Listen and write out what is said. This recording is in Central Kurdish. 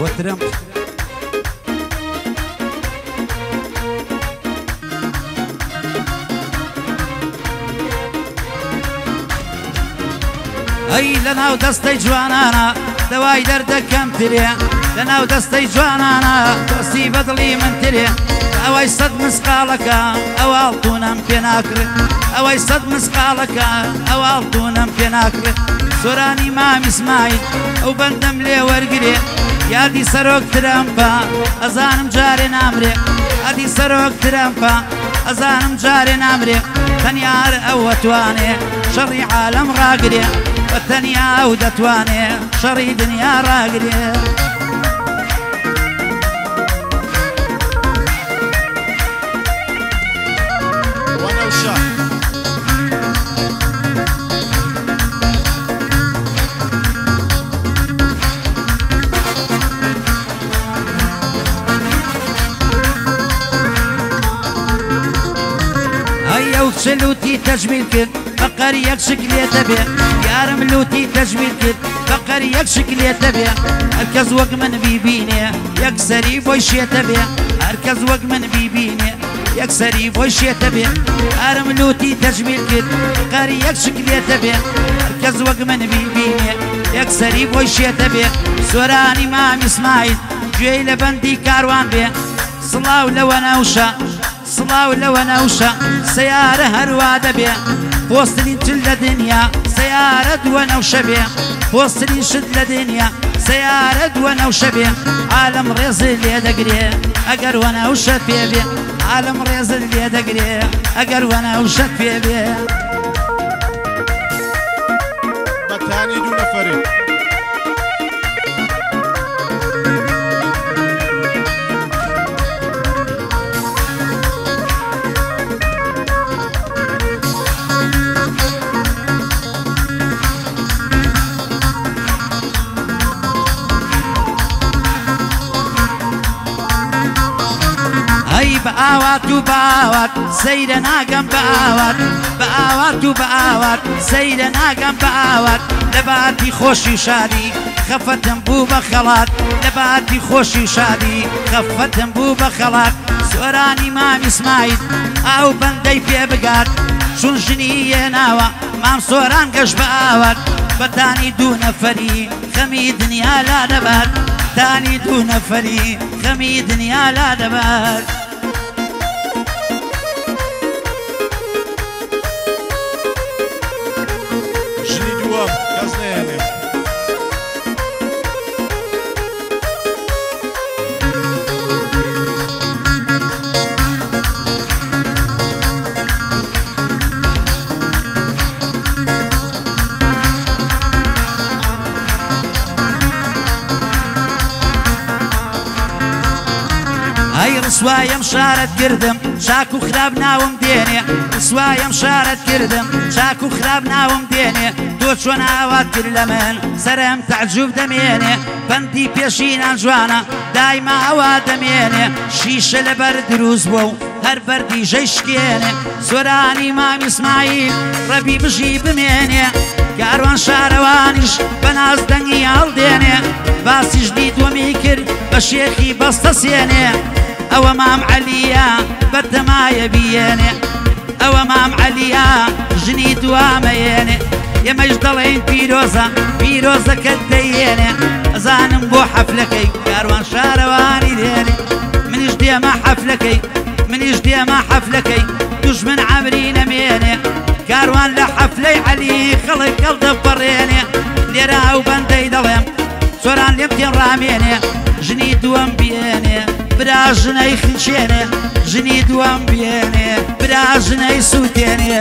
وترم أي لنا ودستي جوانانا دواي دردكم تري لنا ودستي جوانانا دستي بدلي من تري أوي صد مسقالك أو ألطونم بيناكر أوي صد مسقالك أو ألطونم بيناكر سوراني مام إسماعيل أو بندم لي ورقري يادي سروك ترامبا أزانم جاري نامري يادي سروك ترامبا أزانم جاري نامري تنيار أو تواني شري عالم راقري والتانية ودتواني شري دنيا راقري وانا وشاك هيا وكسلوتي تجميل كد فقريك شكلي تبيع يا رملوتي تجميل كد فقريك شكلي تبيع اركز وق من بيبيني يكسري بوشي تبيع اركز وق من بيبيني يكسري بوشي تبيع ارملوتي تجميل كد فقريك شكلي تبيع اركز وق من بيبيني يكسري بوشي تبيع سوراني مام اسماعيل جوي لبندي كاروان بيه صلاو لو انا وشا صلاو لو انا وشا سيارة هروادة بيه بوصلين تل دنيا سيارة وانا وشبيه بوصلين شد لدنيا سيارة وانا وشبيه عالم ريز اللي دقري اقر وانا وشد فيه بيه عالم ريز اللي دقري اقر وانا وشد فيه بيه بتاني دون فريق هاي بآوات وبآوات سيدنا قم بآوات بآوات وبآوات سيدنا قم بآوات لباتي خوشي شادي خفتم بو بخلات لباتي خوشي شادي خفتم بو بخلات سوراني مام اسماعيل او بندي في بقات شون جنيه ناوا مام سوران قش بآوات بتاني دون فري خمي دنيا لا دبات تاني دون فري خمي دنيا لا دبات جني دوام كازنيني هاي رسوايا مشارت كردم شاكو خراب ناوم ديني رسوايا مشارت كردم شاكو خراب ناوم ديني دوش وناوات كرلمن سرم تعجب دميني بندي بيشين جوانا دايما هوا دميني شيشة لبرد روز بو هر بردي جيشكيني سوراني مام اسماعيل ربي بجي بميني كاروان شاروانش بناز دنگي هالديني باسي جديد وميكر بشيخي بستصيني او مام عليا بدما يبيني او مام عليا جنيد واميني يا مجدلين بيروزة كديني ازانم بو حفلكي كاروان شارواني ديني من جدي ما حفلكي من جدي ما حفلكي دوش من عمري نميني كاروان لحفلي علي خلق قلب بريني ليرا وبندي دلم سوران لمتين راميني جنيد وامبيني براجني خلشيني جنيد وامبيني براجني سوتيني